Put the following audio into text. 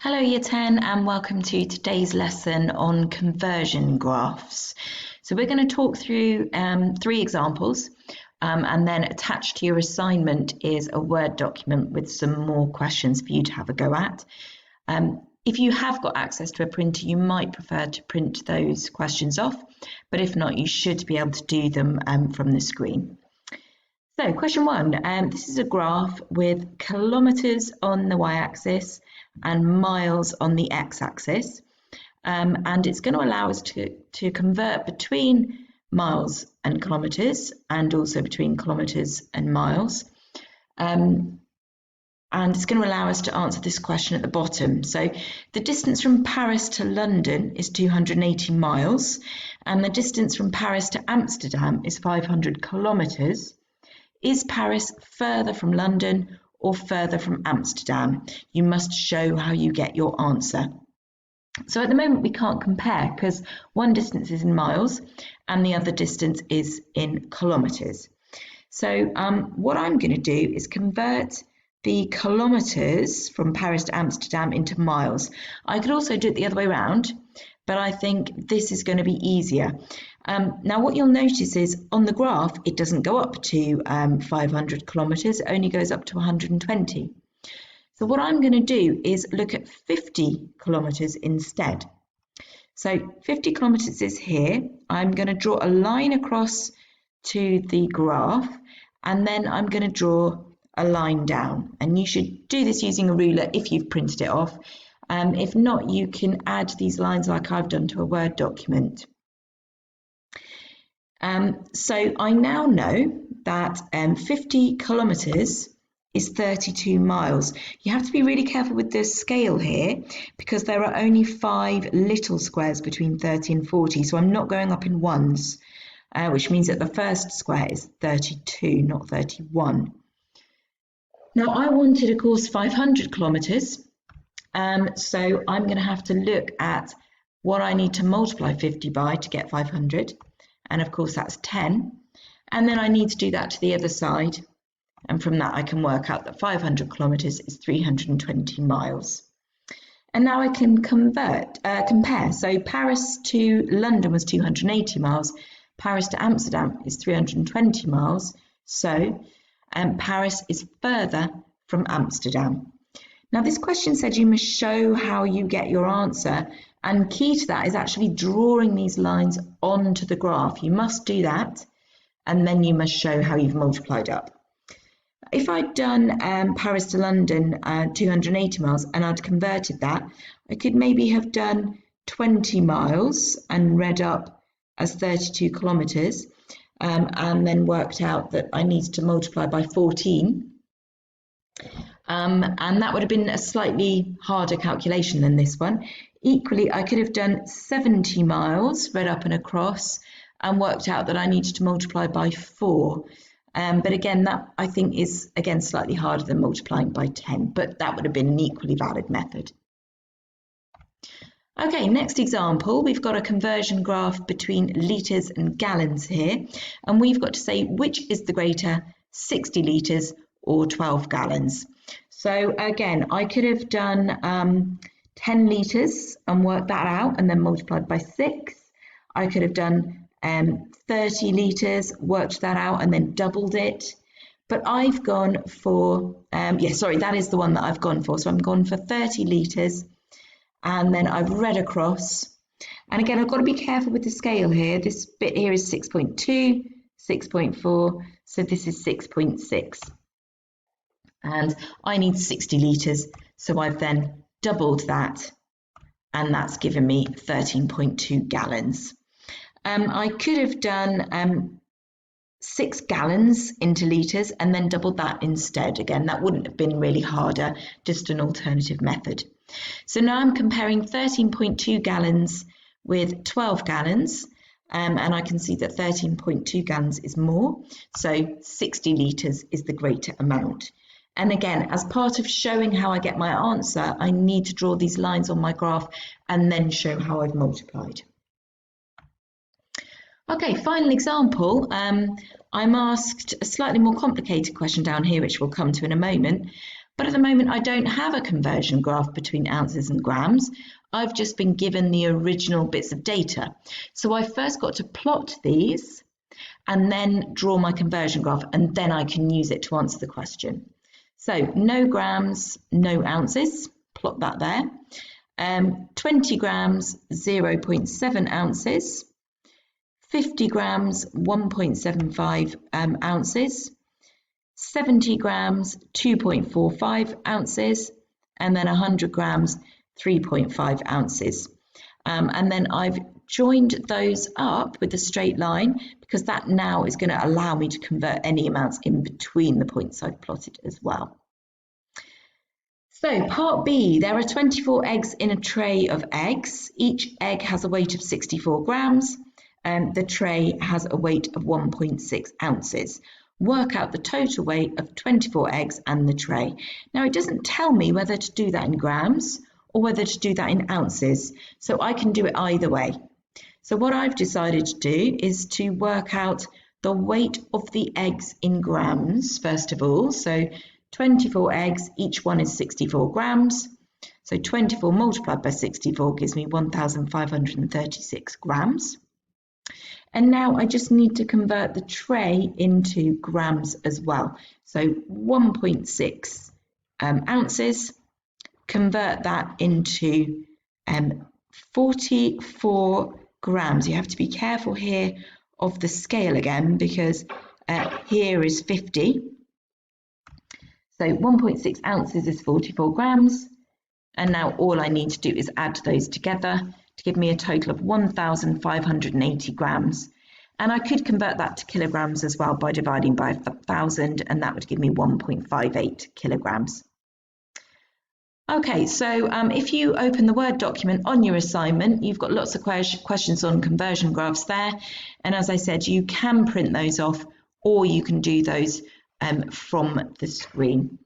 Hello Year 10 and welcome to today's lesson on conversion graphs. So we're going to talk through three examples and then attached to your assignment is a Word document with some more questions for you to have a go at. If you have got access to a printer, you might prefer to print those questions off, but if not, you should be able to do them from the screen. So question one, this is a graph with kilometres on the y-axis and miles on the x-axis, and it's going to allow us to convert between miles and kilometres and also between kilometres and miles, and it's going to allow us to answer this question at the bottom. So the distance from Paris to London is 280 miles and the distance from Paris to Amsterdam is 500 kilometres. Is Paris further from London or further from Amsterdam? You must show how you get your answer. So at the moment we can't compare because one distance is in miles and the other distance is in kilometres. So what I'm going to do is convert the kilometres from Paris to Amsterdam into miles. I could also do it the other way around, but I think this is going to be easier. Now what you'll notice is on the graph it doesn't go up to 500 kilometres, it only goes up to 120. So what I'm going to do is look at 50 kilometres instead. So 50 kilometres is here. I'm going to draw a line across to the graph and then I'm going to draw a line down, and you should do this using a ruler if you've printed it off. If not, you can add these lines like I've done to a Word document. So I now know that 50 kilometres is 32 miles. You have to be really careful with the scale here because there are only 5 little squares between 30 and 40, so I'm not going up in ones, which means that the first square is 32, not 31. Now I wanted, of course, 500 kilometres, so I'm going to have to look at what I need to multiply 50 by to get 500, and of course that's 10, and then I need to do that to the other side, and from that I can work out that 500 kilometres is 320 miles. And now I can compare. So Paris to London was 280 miles, Paris to Amsterdam is 320 miles, so Paris is further from Amsterdam. Now this question said you must show how you get your answer, and key to that is actually drawing these lines onto the graph. You must do that and then you must show how you've multiplied up. If I'd done Paris to London 280 miles and I'd converted that, I could maybe have done 20 miles and read up as 32 kilometres. And then worked out that I needed to multiply by 14. And that would have been a slightly harder calculation than this one. Equally, I could have done 70 miles, read up and across, and worked out that I needed to multiply by 4. But again, that I think is, again, slightly harder than multiplying by 10, but that would have been an equally valid method. Okay, next example, we've got a conversion graph between litres and gallons here, and we've got to say which is the greater, 60 litres or 12 gallons. So again, I could have done 10 litres and worked that out and then multiplied by 6. I could have done 30 litres, worked that out and then doubled it. But I've gone for, that is the one that I've gone for. So I'm gone for 30 litres. And then I've read across, and again I've got to be careful with the scale here. This bit here is 6.2, 6.4, so this is 6.6, and I need 60 litres, so I've then doubled that, and that's given me 13.2 gallons. I could have done 6 gallons into litres and then doubled that instead. Again, that wouldn't have been really harder, just an alternative method. So now I'm comparing 13.2 gallons with 12 gallons, and I can see that 13.2 gallons is more, so 60 litres is the greater amount. And again, as part of showing how I get my answer, I need to draw these lines on my graph and then show how I've multiplied. Okay, final example. I'm asked a slightly more complicated question down here, which we'll come to in a moment. But at the moment, I don't have a conversion graph between ounces and grams. I've just been given the original bits of data. So I first got to plot these and then draw my conversion graph, and then I can use it to answer the question. So no grams, no ounces, plot that there. 20 grams, 0.7 ounces. 50 grams, 1.75 ounces. 70 grams, 2.45 ounces. And then 100 grams, 3.5 ounces. And then I've joined those up with a straight line because that now is going to allow me to convert any amounts in between the points I've plotted as well. So part B, there are 24 eggs in a tray of eggs. Each egg has a weight of 64 grams and the tray has a weight of 1.6 ounces. Work out the total weight of 24 eggs and the tray. Now it doesn't tell me whether to do that in grams or whether to do that in ounces, so I can do it either way. So what I've decided to do is to work out the weight of the eggs in grams first of all. So 24 eggs, each one is 64 grams. So 24 multiplied by 64 gives me 1,536 grams. And now I just need to convert the tray into grams as well. So 1.6 ounces, convert that into 44 grams. You have to be careful here of the scale again because here is 50. So 1.6 ounces is 44 grams. And now all I need to do is add those together to give me a total of 1,580 grams. And I could convert that to kilograms as well by dividing by 1,000, and that would give me 1.58 kilograms. Okay, so if you open the Word document on your assignment, you've got lots of questions on conversion graphs there. And as I said, you can print those off or you can do those from the screen.